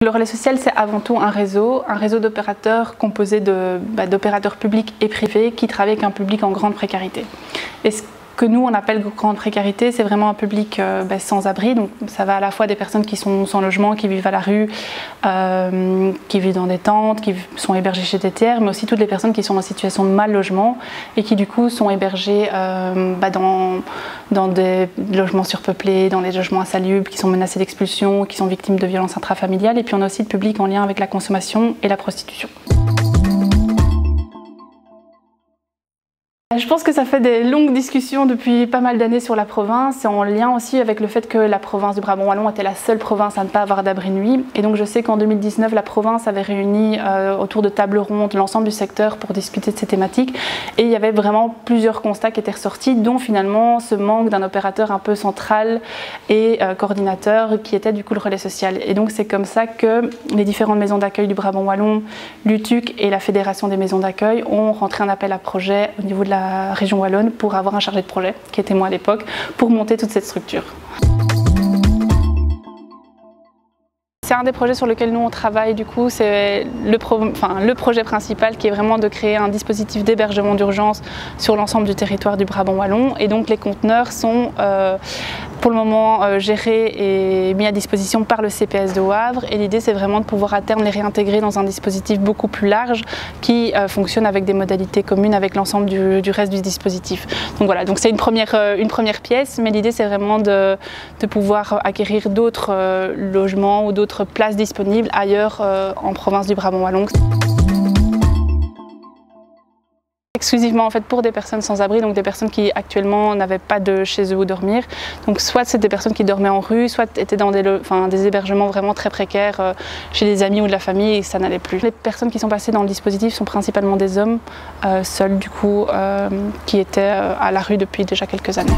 Le relais social, c'est avant tout un réseau d'opérateurs composé d'opérateurs publics et privés qui travaillent avec un public en grande précarité. Et ce que nous on appelle grande précarité, c'est vraiment un public sans abri, donc ça va à la fois des personnes qui sont sans logement, qui vivent à la rue, qui vivent dans des tentes, qui sont hébergées chez des tiers, mais aussi toutes les personnes qui sont en situation de mal logement et qui du coup sont hébergées dans des logements surpeuplés, dans des logements insalubres, qui sont menacés d'expulsion, qui sont victimes de violences intrafamiliales, et puis on a aussi le public en lien avec la consommation et la prostitution. Je pense que ça fait des longues discussions depuis pas mal d'années sur la province, et en lien aussi avec le fait que la province du Brabant Wallon était la seule province à ne pas avoir d'abri de nuit. Et donc je sais qu'en 2019, la province avait réuni autour de tables rondes l'ensemble du secteur pour discuter de ces thématiques. Et il y avait vraiment plusieurs constats qui étaient ressortis, dont finalement ce manque d'un opérateur un peu central et coordinateur qui était du coup le relais social. Et donc c'est comme ça que les différentes maisons d'accueil du Brabant Wallon, l'UTUC et la Fédération des maisons d'accueil ont rentré un appel à projet au niveau de la région wallonne pour avoir un chargé de projet, qui était moi à l'époque, pour monter toute cette structure. C'est un des projets sur lesquels nous on travaille, du coup, c'est le projet principal qui est vraiment de créer un dispositif d'hébergement d'urgence sur l'ensemble du territoire du Brabant Wallon. Et donc les conteneurs sont pour le moment gérés et mis à disposition par le CPS de Wavre. Et l'idée c'est vraiment de pouvoir à terme les réintégrer dans un dispositif beaucoup plus large qui fonctionne avec des modalités communes avec l'ensemble du reste du dispositif. Donc voilà, donc c'est une première pièce, mais l'idée c'est vraiment de pouvoir acquérir d'autres logements ou d'autres places disponibles ailleurs en province du Brabant Wallon. Exclusivement en fait pour des personnes sans abri, donc des personnes qui actuellement n'avaient pas de chez eux où dormir. Donc soit c'est des personnes qui dormaient en rue, soit étaient dans des hébergements vraiment très précaires chez des amis ou de la famille et ça n'allait plus. Les personnes qui sont passées dans le dispositif sont principalement des hommes seuls du coup qui étaient à la rue depuis déjà quelques années.